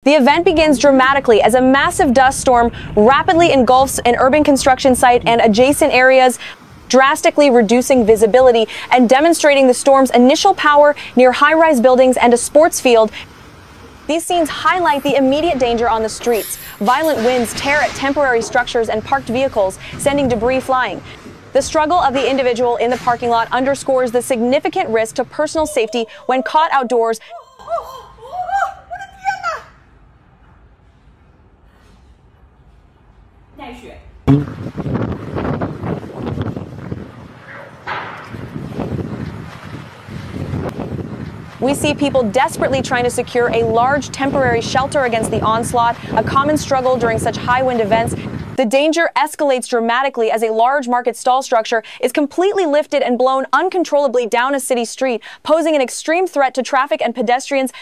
The event begins dramatically as a massive dust storm rapidly engulfs an urban construction site and adjacent areas, drastically reducing visibility and demonstrating the storm's initial power near high-rise buildings and a sports field. These scenes highlight the immediate danger on the streets. Violent winds tear at temporary structures and parked vehicles, sending debris flying. The struggle of the individual in the parking lot underscores the significant risk to personal safety when caught outdoors. We see people desperately trying to secure a large temporary shelter against the onslaught, a common struggle during such high wind events. The danger escalates dramatically as a large market stall structure is completely lifted and blown uncontrollably down a city street, posing an extreme threat to traffic and pedestrians.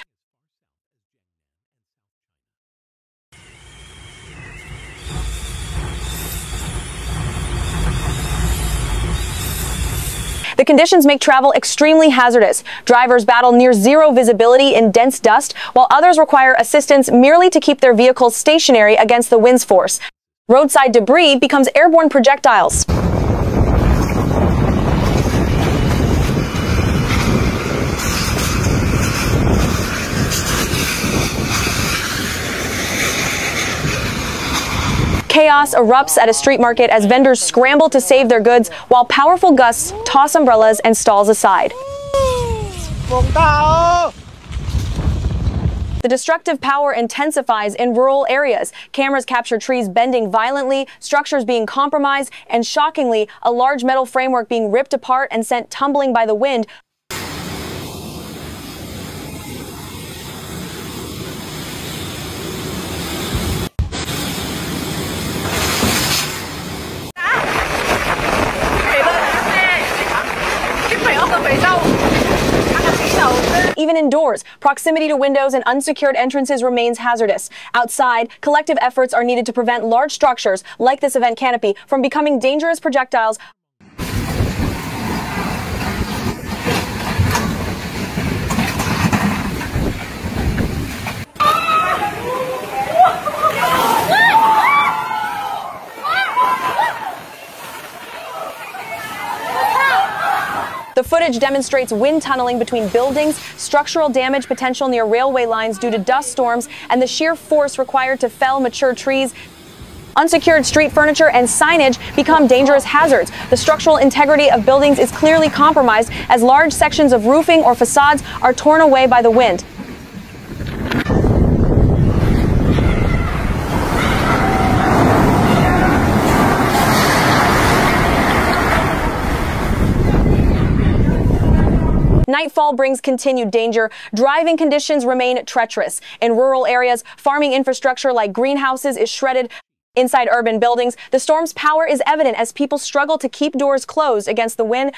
The conditions make travel extremely hazardous. Drivers battle near zero visibility in dense dust, while others require assistance merely to keep their vehicles stationary against the wind's force. Roadside debris becomes airborne projectiles. Chaos erupts at a street market as vendors scramble to save their goods while powerful gusts toss umbrellas and stalls aside. The destructive power intensifies in rural areas. Cameras capture trees bending violently, structures being compromised, and shockingly, a large metal framework being ripped apart and sent tumbling by the wind. Even indoors, proximity to windows and unsecured entrances remains hazardous. Outside, collective efforts are needed to prevent large structures, like this event canopy, from becoming dangerous projectiles. The footage demonstrates wind tunneling between buildings, structural damage potential near railway lines due to dust storms, and the sheer force required to fell mature trees. Unsecured street furniture and signage become dangerous hazards. The structural integrity of buildings is clearly compromised as large sections of roofing or facades are torn away by the wind. Nightfall brings continued danger. Driving conditions remain treacherous. In rural areas, farming infrastructure like greenhouses is shredded. Inside urban buildings, the storm's power is evident as people struggle to keep doors closed against the wind.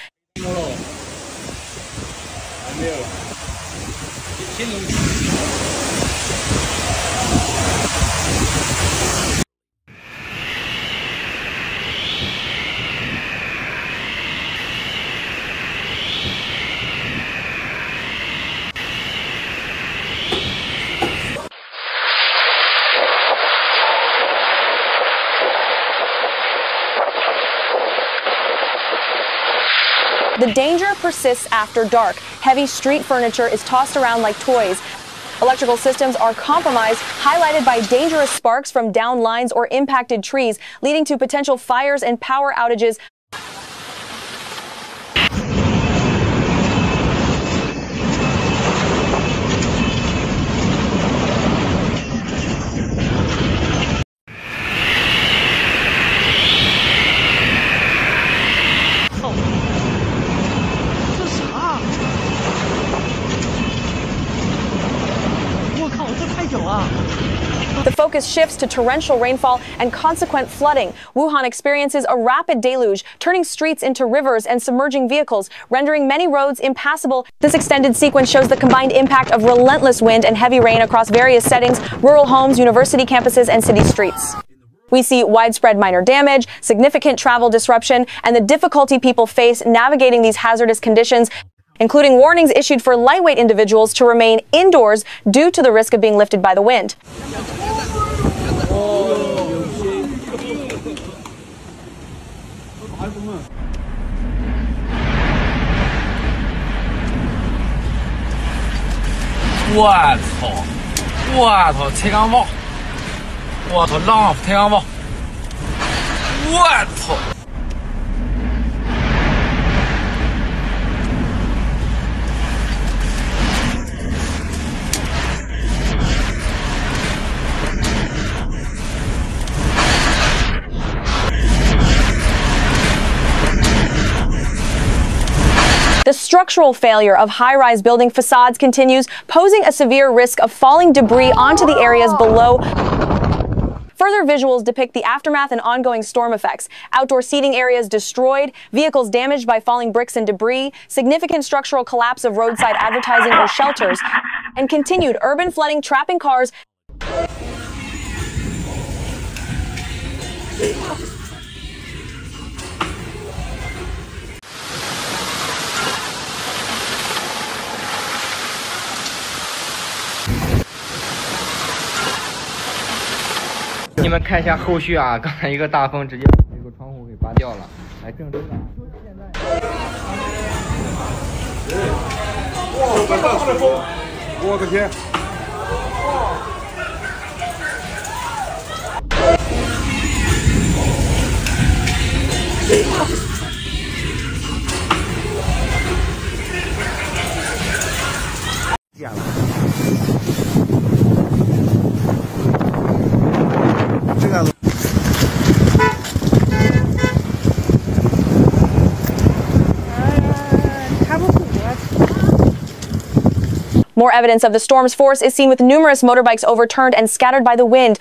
The danger persists after dark. Heavy street furniture is tossed around like toys. Electrical systems are compromised, highlighted by dangerous sparks from downed lines or impacted trees, leading to potential fires and power outages. The focus shifts to torrential rainfall and consequent flooding. Wuhan experiences a rapid deluge, turning streets into rivers and submerging vehicles, rendering many roads impassable. This extended sequence shows the combined impact of relentless wind and heavy rain across various settings, rural homes, university campuses, and city streets. We see widespread minor damage, significant travel disruption, and the difficulty people face navigating these hazardous conditions. including warnings issued for lightweight individuals to remain indoors due to the risk of being lifted by the wind.我操，抬杠炮！我操，浪抬杠炮！我操！ The structural failure of high-rise building facades continues, posing a severe risk of falling debris onto the areas below. Further visuals depict the aftermath and ongoing storm effects. Outdoor seating areas destroyed, vehicles damaged by falling bricks and debris, significant structural collapse of roadside advertising or shelters, and continued urban flooding trapping cars.你们看一下后续啊，刚才一个大风直接把这个窗户给拔掉了，来郑州的。哇，这大的风！我的天！这样。 More evidence of the storm's force is seen with numerous motorbikes overturned and scattered by the wind.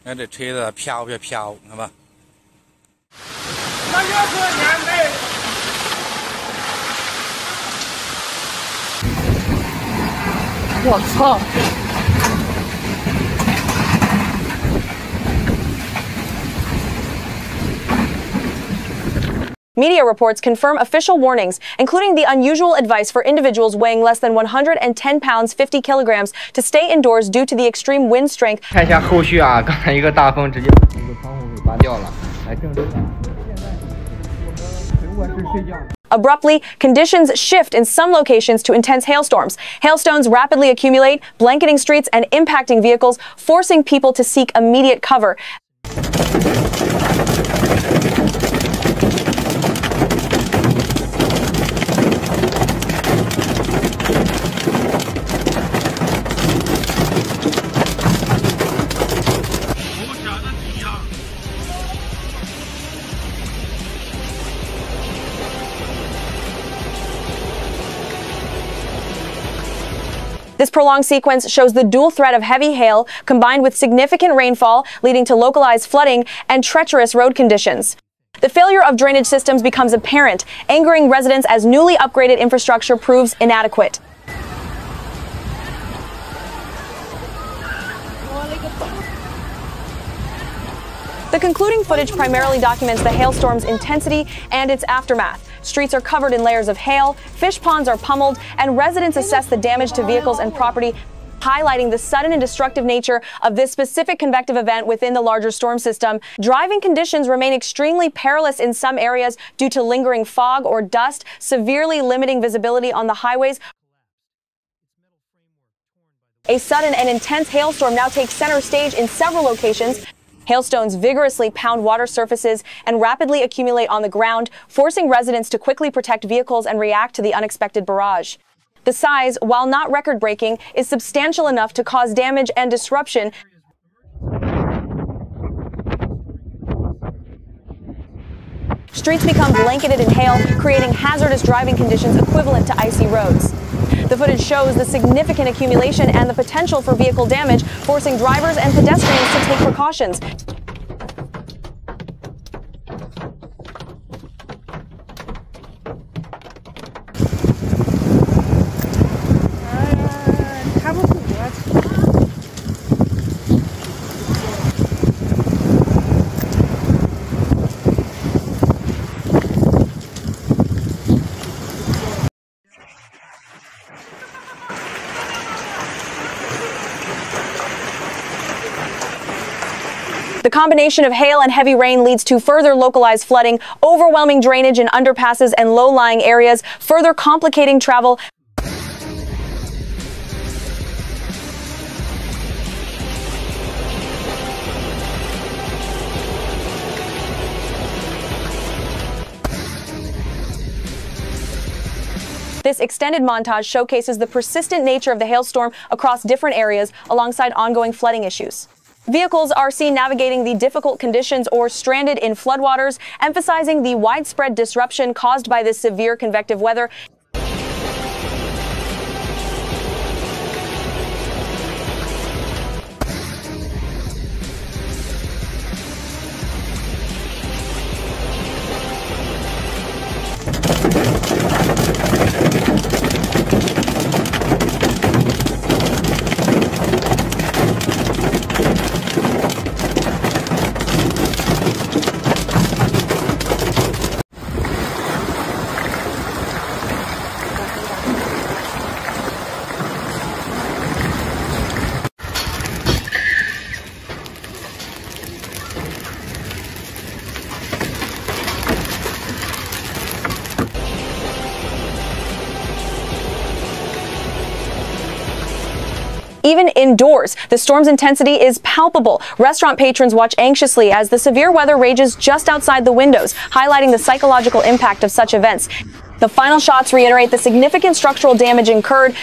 Nghe để吹的飘飘飘，看吧。那要是年代。 我操！ Media reports confirm official warnings, including the unusual advice for individuals weighing less than 110 pounds 50 kilograms to stay indoors due to the extreme wind strength. 看一下后续啊，刚才一个大风直接把这个窗户给拔掉了，来郑州的。现在我是睡觉。 Abruptly, conditions shift in some locations to intense hailstorms. Hailstones rapidly accumulate, blanketing streets and impacting vehicles, forcing people to seek immediate cover. This prolonged sequence shows the dual threat of heavy hail combined with significant rainfall, leading to localized flooding and treacherous road conditions. The failure of drainage systems becomes apparent, angering residents as newly upgraded infrastructure proves inadequate. The concluding footage primarily documents the hailstorm's intensity and its aftermath. Streets are covered in layers of hail, fish ponds are pummeled, and residents assess the damage to vehicles and property, highlighting the sudden and destructive nature of this specific convective event within the larger storm system. Driving conditions remain extremely perilous in some areas due to lingering fog or dust, severely limiting visibility on the highways. A sudden and intense hailstorm now takes center stage in several locations. Hailstones vigorously pound water surfaces and rapidly accumulate on the ground, forcing residents to quickly protect vehicles and react to the unexpected barrage. The size, while not record-breaking, is substantial enough to cause damage and disruption. Streets become blanketed in hail, creating hazardous driving conditions equivalent to icy roads. The footage shows the significant accumulation and the potential for vehicle damage, forcing drivers and pedestrians to take precautions. The combination of hail and heavy rain leads to further localized flooding, overwhelming drainage in underpasses and low-lying areas, further complicating travel. This extended montage showcases the persistent nature of the hailstorm across different areas alongside ongoing flooding issues. Vehicles are seen navigating the difficult conditions or stranded in floodwaters, emphasizing the widespread disruption caused by this severe convective weather. Even indoors, the storm's intensity is palpable. Restaurant patrons watch anxiously as the severe weather rages just outside the windows, highlighting the psychological impact of such events. The final shots reiterate the significant structural damage incurred.